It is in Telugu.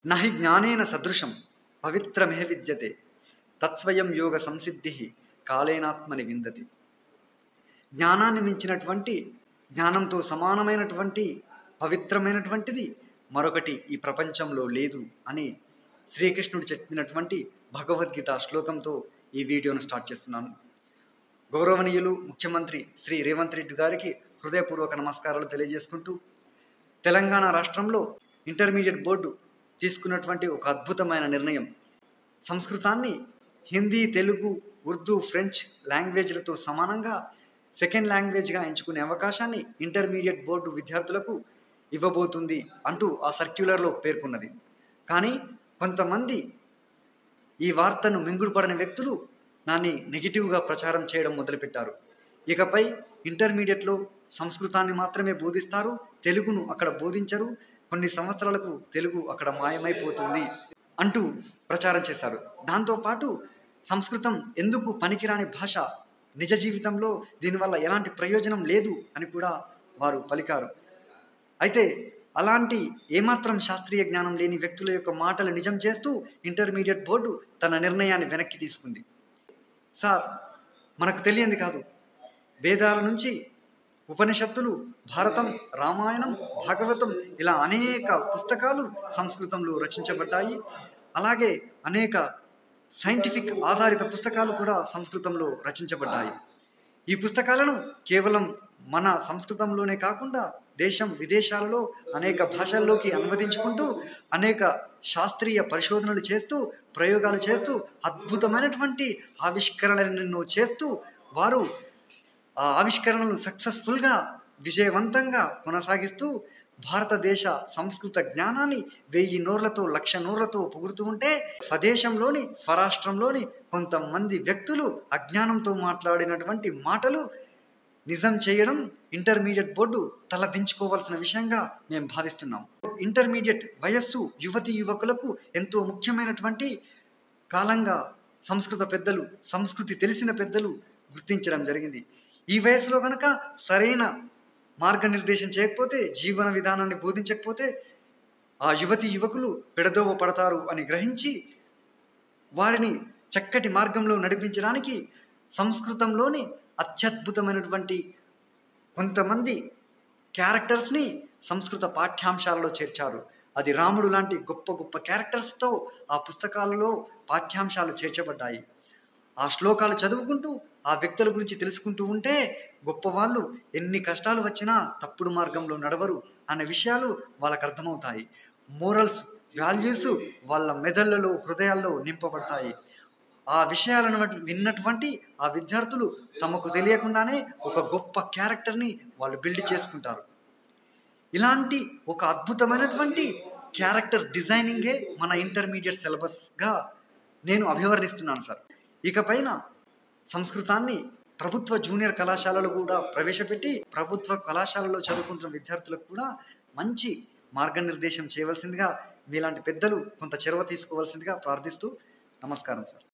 నహి జ్ఞానేన సదృశం పవిత్రమిహ విద్యతే తత్స్వయం యోగ సంసిద్ధి కాలేనాత్మని విందతి. జ్ఞానాన్ని మించినటువంటి, జ్ఞానంతో సమానమైనటువంటి పవిత్రమైనటువంటిది మరొకటి ఈ ప్రపంచంలో లేదు అని శ్రీకృష్ణుడు చెప్పినటువంటి భగవద్గీత శ్లోకంతో ఈ వీడియోను స్టార్ట్ చేస్తున్నాను. గౌరవనీయులు ముఖ్యమంత్రి శ్రీ రేవంత్ రెడ్డి గారికి హృదయపూర్వక నమస్కారాలు తెలియజేసుకుంటూ, తెలంగాణ రాష్ట్రంలో ఇంటర్మీడియట్ బోర్డు తీసుకున్నటువంటి ఒక అద్భుతమైన నిర్ణయం, సంస్కృతాన్ని హిందీ, తెలుగు, ఉర్దూ, ఫ్రెంచ్ లాంగ్వేజ్లతో సమానంగా సెకండ్ లాంగ్వేజ్గా ఎంచుకునే అవకాశాన్ని ఇంటర్మీడియట్ బోర్డు విద్యార్థులకు ఇవ్వబోతుంది అంటూ ఆ సర్క్యులర్లో పేర్కొన్నది. కానీ కొంతమంది ఈ వార్తను మింగుడుపడని వ్యక్తులు దాన్ని నెగిటివ్గా ప్రచారం చేయడం మొదలుపెట్టారు. ఇకపై ఇంటర్మీడియట్లో సంస్కృతాన్ని మాత్రమే బోధిస్తారు, తెలుగును అక్కడ బోధించరు, కొన్ని సంవత్సరాలకు తెలుగు అక్కడ మాయమైపోతుంది అంటూ ప్రచారం చేశారు. దాంతోపాటు సంస్కృతం ఎందుకు పనికిరాని భాష, నిజ జీవితంలో దీనివల్ల ఎలాంటి ప్రయోజనం లేదు అని కూడా వారు పలికారు. అయితే అలాంటి ఏమాత్రం శాస్త్రీయ జ్ఞానం లేని వ్యక్తుల యొక్క మాటలు నిజం చేస్తూ ఇంటర్మీడియట్ బోర్డు తన నిర్ణయాన్ని వెనక్కి తీసుకుంది. సార్, మనకు తెలియంది కాదు, వేదాల నుంచి ఉపనిషత్తులు, భారతం, రామాయణం, భాగవతం ఇలా అనేక పుస్తకాలు సంస్కృతంలో రచించబడ్డాయి. అలాగే అనేక సైంటిఫిక్ ఆధారిత పుస్తకాలు కూడా సంస్కృతంలో రచించబడ్డాయి. ఈ పుస్తకాలను కేవలం మన సంస్కృతంలోనే కాకుండా దేశం విదేశాలలో అనేక భాషల్లోకి అనువదించుకుంటూ అనేక శాస్త్రీయ పరిశోధనలు చేస్తూ, ప్రయోగాలు చేస్తూ, అద్భుతమైనటువంటి ఆవిష్కరణలను చేస్తూ వారు ఆ ఆవిష్కరణలు సక్సెస్ఫుల్గా విజయవంతంగా కొనసాగిస్తూ భారతదేశ సంస్కృత జ్ఞానాన్ని 1000 నోర్లతో 1,00,000 నోర్లతో పొగుడుతూ ఉంటే, స్వదేశంలోని స్వరాష్ట్రంలోని కొంతమంది వ్యక్తులు అజ్ఞానంతో మాట్లాడినటువంటి మాటలు నిజం చేయడం ఇంటర్మీడియట్ బోర్డు తలదించుకోవాల్సిన విషయంగా మేము భావిస్తున్నాం. ఇంటర్మీడియట్ వయస్సు యువతీ యువకులకు ఎంతో ముఖ్యమైనటువంటి కాలంగా సంస్కృత పెద్దలు, సంస్కృతి తెలిసిన పెద్దలు గుర్తించడం జరిగింది. ఈ వయసులో కనుక సరైన మార్గనిర్దేశం చేయకపోతే, జీవన విధానాన్ని బోధించకపోతే ఆ యువతీ యువకులు పెడదోవ పడతారు అని గ్రహించి వారిని చక్కటి మార్గంలో నడిపించడానికి సంస్కృతంలోని అత్యద్భుతమైనటువంటి కొంతమంది క్యారెక్టర్స్ని సంస్కృత పాఠ్యాంశాలలో చేర్చారు. అది రాముడు లాంటి గొప్ప గొప్ప క్యారెక్టర్స్తో ఆ పుస్తకాలలో పాఠ్యాంశాలు చేర్చబడ్డాయి. ఆ శ్లోకాలు చదువుకుంటూ ఆ వ్యక్తుల గురించి తెలుసుకుంటూ ఉంటే గొప్పవాళ్ళు ఎన్ని కష్టాలు వచ్చినా తప్పుడు మార్గంలో నడవరు అనే విషయాలు వాళ్ళకు అర్థమవుతాయి. మోరల్స్, వాల్యూస్ వాళ్ళ మెదళ్లలో, హృదయాల్లో నింపబడతాయి. ఆ విషయాలను విన్నటువంటి ఆ విద్యార్థులు తమకు తెలియకుండానే ఒక గొప్ప క్యారెక్టర్ని వాళ్ళు బిల్డ్ చేసుకుంటారు. ఇలాంటి ఒక అద్భుతమైనటువంటి క్యారెక్టర్ డిజైనింగే మన ఇంటర్మీడియట్ సిలబస్గా నేను అభివర్ణిస్తున్నాను సార్. ఇకపైన సంస్కృతాన్ని ప్రభుత్వ జూనియర్ కళాశాలలో కూడా ప్రవేశపెట్టి ప్రభుత్వ కళాశాలలో చదువుకుంటున్న విద్యార్థులకు కూడా మంచి మార్గనిర్దేశం చేయవలసిందిగా మీలాంటి పెద్దలు కొంత చొరవ తీసుకోవాల్సిందిగా ప్రార్థిస్తూ నమస్కారం సార్.